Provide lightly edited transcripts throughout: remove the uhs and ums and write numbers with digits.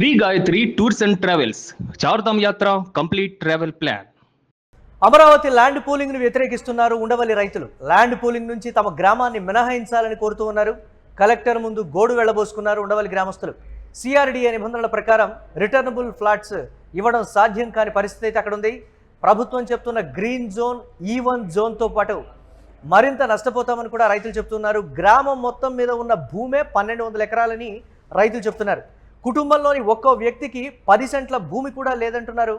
Shri Gayatri tours and travels Chardham యాత్ర complete travel plan. Amaravati land పూలింగ్ను వ్యతిరేకిస్తున్నారు ఉండవల్లి రైతులు. ల్యాండ్ పూలింగ్ నుంచి తమ గ్రామాన్ని మినహాయించాలని కోరుతూ ఉన్నారు. కలెక్టర్ ముందు గోడు వెళ్లబోసుకున్నారు ఉండవల్లి గ్రామస్తులు. సిఆర్డీఏ నిబంధనల ప్రకారం రిటర్నబుల్ ఫ్లాట్స్ ఇవ్వడం సాధ్యం కాని పరిస్థితి అయితే అక్కడ ఉంది. ప్రభుత్వం చెప్తున్న గ్రీన్ జోన్, E1 జోన్తో పాటు మరింత నష్టపోతామని కూడా రైతులు చెప్తున్నారు. గ్రామం మొత్తం మీద ఉన్న భూమే 1200 ఎకరాలని రైతులు చెప్తున్నారు. కుటుంబంలోని ఒక్కో వ్యక్తికి 10 సెంట్ల భూమి కూడా లేదంటున్నారు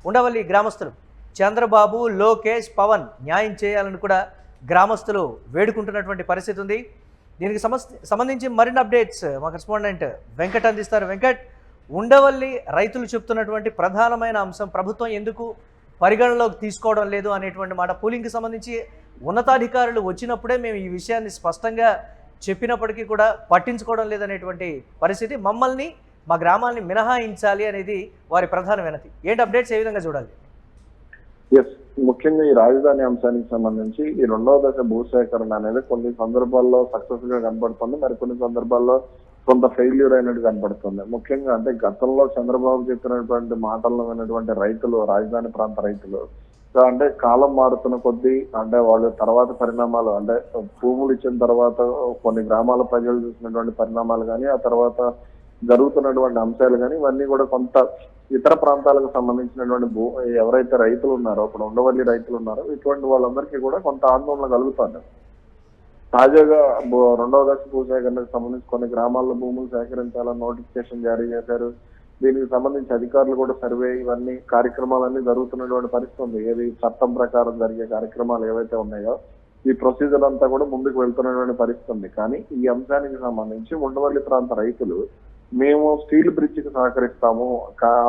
ఉండవల్లి గ్రామస్తులు. చంద్రబాబు, లోకేష్, పవన్ న్యాయం చేయాలని కూడా గ్రామస్తులు వేడుకుంటున్నటువంటి పరిస్థితి ఉంది. దీనికి సంబంధించి మరిన్ని అప్డేట్స్ మా కరెస్పాండెంట్ వెంకట్ అందిస్తారు. వెంకట్, ఉండవల్లి రైతులు చెప్తున్నటువంటి ప్రధానమైన అంశం ప్రభుత్వం ఎందుకు పరిగణలోకి తీసుకోవడం లేదు అనేటువంటి మాట. పూలింగ్కి సంబంధించి ఉన్నతాధికారులు వచ్చినప్పుడే మేము ఈ విషయాన్ని స్పష్టంగా చెప్పినప్పటికీ కూడా పట్టించుకోవడం లేదనేటువంటి పరిస్థితి. మమ్మల్ని, మా గ్రామాన్ని మినహాయించాలి అనేది వారి ప్రధాన వినతి. ఏంటి అప్డేట్స్, ఏ విధంగా చూడాలి? ముఖ్యంగా ఈ రాజధాని అంశానికి సంబంధించి ఈ 2వ దశ భూసేకరణ అనేది కొన్ని సందర్భాల్లో సక్సెస్ గా కనబడుతుంది, మరికొన్ని సందర్భాల్లో కొంత ఫెయిల్యూర్ అయినట్టు కనబడుతుంది. ముఖ్యంగా అంటే గతంలో చంద్రబాబు చెప్పినటువంటి మాటలను విన్నటువంటి రైతులు, రాజధాని ప్రాంత రైతులు అంటే కాలం మారుతున్న కొద్దీ అంటే వాళ్ళు తర్వాత పరిణామాలు అంటే భూములు ఇచ్చిన తర్వాత కొన్ని గ్రామాల ప్రజలు చూసినటువంటి పరిణామాలు కానీ, ఆ తర్వాత జరుగుతున్నటువంటి అంశాలు కానీ ఇవన్నీ కూడా కొంత ఇతర ప్రాంతాలకు సంబంధించినటువంటి ఎవరైతే రైతులు ఉన్నారో, ఇప్పుడు ఉండవల్లి రైతులు ఉన్నారో, ఇటువంటి వాళ్ళందరికీ కూడా కొంత ఆందోళన కలుగుతుంది. తాజాగా 2వ దశ భూసేకరణకు సంబంధించి కొన్ని గ్రామాల్లో భూములు సేకరించాలని నోటిఫికేషన్ జారీ చేశారు. దీనికి సంబంధించి అధికారులు కూడా సర్వే ఇవన్నీ కార్యక్రమాలన్నీ జరుగుతున్నటువంటి పరిస్థితి ఉంది. ఏది చట్టం ప్రకారం జరిగే కార్యక్రమాలు ఏవైతే ఉన్నాయో ఈ ప్రొసీజర్ అంతా కూడా ముందుకు వెళ్తున్నటువంటి పరిస్థితి ఉంది. కానీ ఈ అంశానికి సంబంధించి ఉండవల్లి ప్రాంత రైతులు మేము స్టీల్ బ్రిడ్జ్ కి సహకరిస్తాము,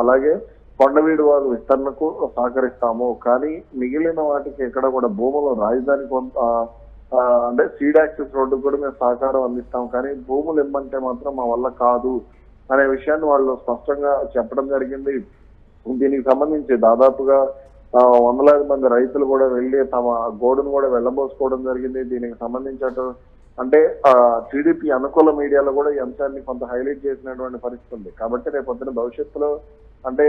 అలాగే కొండవీడు వాగు విస్తరణకు సహకరిస్తాము, కానీ మిగిలిన వాటికి ఎక్కడ కూడా భూములు రాజధాని కొంత అంటే సీడ్ యాక్సెస్ రోడ్డుకు కూడా మేము సహకారం అందిస్తాం, కానీ భూములు ఇమ్మంటే మాత్రం మా వల్ల కాదు అనే విషయాన్ని వాళ్ళు స్పష్టంగా చెప్పడం జరిగింది. దీనికి సంబంధించి దాదాపుగా వందలాది మంది రైతులు కూడా వెళ్ళి తమ గోడును కూడా వెళ్ళబోసుకోవడం జరిగింది. దీనికి సంబంధించి అటు అంటే టీడీపీ అనుకూల మీడియాలో కూడా ఈ అంశాన్ని కొంత హైలైట్ చేసినటువంటి పరిస్థితి ఉంది. కాబట్టి రేపొద్దున భవిష్యత్తులో అంటే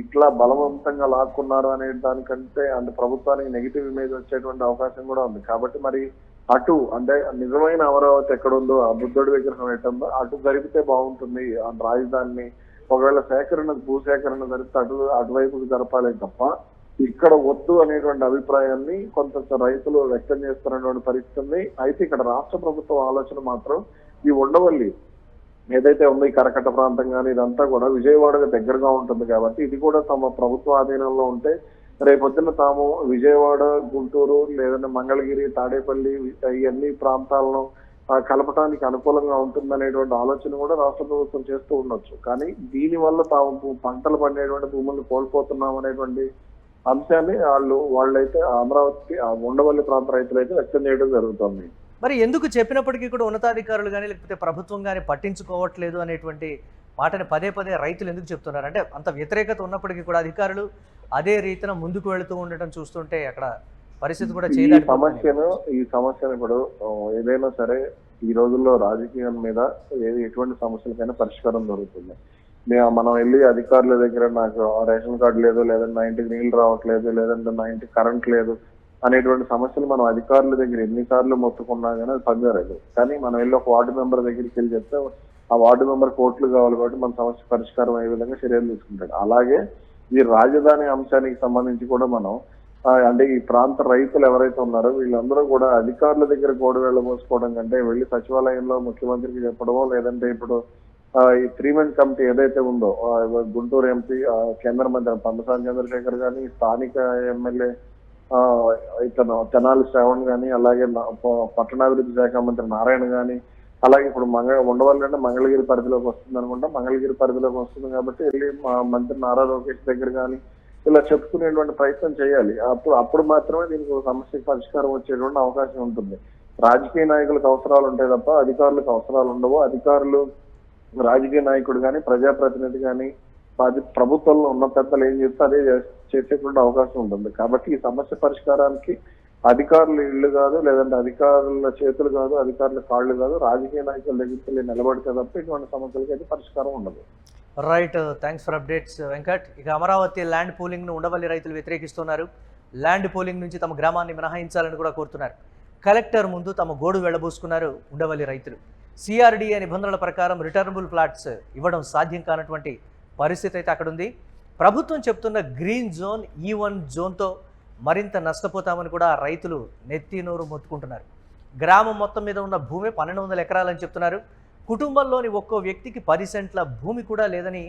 ఇట్లా బలవంతంగా లాక్కున్నారు అనే దానికంటే అంటే ప్రభుత్వానికి నెగిటివ్ ఇమేజ్ వచ్చేటువంటి అవకాశం కూడా ఉంది. కాబట్టి మరి అటు అంటే నిజమైన అమరావతి ఎక్కడుందో, ఆ బుద్ధుడి విగ్రహం ఎట్టుందో అటు జరిపితే బాగుంటుంది. ఆ రాజధానిని ఒకవేళ భూసేకరణ జరిపితే అటువైపుకి జరపాలి తప్ప ఇక్కడ వద్దు అనేటువంటి అభిప్రాయాన్ని కొంత రైతులు వ్యక్తం చేస్తున్నటువంటి పరిస్థితి ఉంది. అయితే ఇక్కడ రాష్ట్ర ప్రభుత్వం ఆలోచన మాత్రం ఈ ఉండవల్లి ఏదైతే ఉందో ఈ కరకట్ట ప్రాంతం కానీ ఇదంతా కూడా విజయవాడకు దగ్గరగా ఉంటుంది కాబట్టి ఇది కూడా తమ ప్రభుత్వ ఆధీనంలో ఉంటే రేపొద్దున తాము విజయవాడ, గుంటూరు, లేదంటే మంగళగిరి, తాడేపల్లి ఇవన్నీ ప్రాంతాలను కలపడానికి అనుకూలంగా ఉంటుందనేటువంటి ఆలోచన కూడా రాష్ట్ర ప్రభుత్వం చేస్తూ ఉండొచ్చు. కానీ దీనివల్ల తాము పంటలు పండేటువంటి భూములను కోల్పోతున్నాం అనేటువంటి అంశాన్ని వాళ్ళైతే అమరావతి ఉండవల్లి ప్రాంత రైతులైతే వ్యక్తం చేయడం జరుగుతుంది. మరి ఎందుకు చెప్పినప్పటికీ కూడా ఉన్నతాధికారులు కానీ లేకపోతే ప్రభుత్వం కానీ పట్టించుకోవట్లేదు అనేటువంటి మాటని పదే పదే రైతులు ఎందుకు చెప్తున్నారు? అంటే అంత వ్యతిరేకత ఉన్నప్పటికీ కూడా అధికారులు అదే రీతిన ముందుకు వెళుతూ ఉండటం చూస్తుంటే అక్కడ పరిస్థితి కూడా ఈ సమస్యను ఇప్పుడు ఏదైనా సరే ఈ రోజుల్లో రాజకీయం మీద ఎటువంటి సమస్యలకైనా పరిష్కారం దొరుకుతుంది. మనం వెళ్ళి అధికారుల దగ్గర నాకు రేషన్ కార్డు లేదు, లేదంటే నా ఇంటికి నీళ్లు రావట్లేదు, లేదంటే నా ఇంటికి కరెంట్ లేదు అనేటువంటి సమస్యలు మనం అధికారుల దగ్గర ఎన్నిసార్లు మొత్తుకున్నా కానీ అది పనిచేయలేదు. కానీ మనం వెళ్ళి ఒక వార్డు మెంబర్ దగ్గరికి వెళ్ళి చెప్తే ఆ వార్డు మెంబర్ కోట్లు కావాలి కాబట్టి మన సమస్య పరిష్కారం అయ్యే విధంగా చర్యలు తీసుకుంటాడు. అలాగే ఈ రాజధాని అంశానికి సంబంధించి కూడా మనం అంటే ఈ ప్రాంత రైతులు ఎవరైతే ఉన్నారో వీళ్ళందరూ కూడా అధికారుల దగ్గర గోడు వెళ్ళబోసుకోవడం కంటే వెళ్ళి సచివాలయంలో ముఖ్యమంత్రికి చెప్పడమో, లేదంటే ఇప్పుడు ఈ 3-man కమిటీ ఏదైతే ఉందో గుంటూరు ఎంపీ కేంద్ర మంత్రి పంపసాని చంద్రశేఖర్ కానీ, స్థానిక ఎమ్మెల్యే ఇతను తెనాలి శ్రావణ్ కానీ, అలాగే పట్టణాభివృద్ధి శాఖ మంత్రి నారాయణ కానీ, అలాగే ఇప్పుడు ఉండవల్లి అంటే మంగళగిరి పరిధిలోకి వస్తుంది అనుకుంటా, మంగళగిరి పరిధిలోకి వస్తుంది కాబట్టి వెళ్ళి మంత్రి నారా లోకేష్ దగ్గర కానీ ఇలా చెప్పుకునేటువంటి ప్రయత్నం చేయాలి. అప్పుడు మాత్రమే దీనికి ఒక సమస్యకు పరిష్కారం వచ్చేటువంటి అవకాశం ఉంటుంది. రాజకీయ నాయకులకు అవసరాలు ఉంటాయి తప్ప అధికారులకు అవసరాలు ఉండవు. అధికారులు, రాజకీయ నాయకుడు కానీ, ప్రజాప్రతినిధి కానీ, ప్రభుత్వంలో ఉన్న పెద్దలు ఏం చెప్తే అదే చేసేటువంటి అవకాశం ఉంటుంది. కాబట్టి ఈ సమస్య పరిష్కారానికి అధికారుల ఇళ్ళు కాదు, లేదంటే అధికారుల చేతులు కాదు, అధికారుల కాళ్ళు కాదు, రాజకీయ నాయకుల దగ్గరికి వెళ్ళి నిలబడితే తప్ప ఇటువంటి సమస్యలకి అయితే పరిష్కారం ఉండదు. Right, thanks for updates Venkat. ఇక అమరావతి ల్యాండ్ పూలింగ్ను ఉండవల్లి రైతులు వ్యతిరేకిస్తున్నారు. ల్యాండ్ పూలింగ్ నుంచి తమ గ్రామాన్ని మినహాయించాలని కూడా కోరుతున్నారు. కలెక్టర్ ముందు తమ గోడు వెళ్లబోసుకున్నారు ఉండవల్లి రైతులు. సిఆర్డీఏ నిబంధనల ప్రకారం రిటర్నబుల్ ఫ్లాట్స్ ఇవ్వడం సాధ్యం కానటువంటి పరిస్థితి అయితే అక్కడ ఉంది. ప్రభుత్వం చెప్తున్న గ్రీన్ జోన్, E1 జోన్తో మరింత నష్టపోతామని కూడా రైతులు నెత్తి నోరు మొత్తుకుంటున్నారు. గ్రామం మొత్తం మీద ఉన్న భూమి 1200 ఎకరాలని చెప్తున్నారు. కుటుంబంలోని ఒక్కో వ్యక్తికి 10 సెంట్ల భూమి కూడా లేదని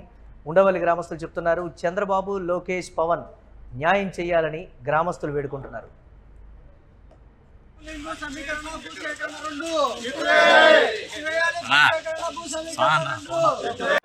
ఉండవల్లి గ్రామస్తులు చెప్తున్నారు. చంద్రబాబు, లోకేష్, పవన్ న్యాయం చేయాలని గ్రామస్తులు వేడుకుంటున్నారు. సమీకరణ భూ సేకరణ 2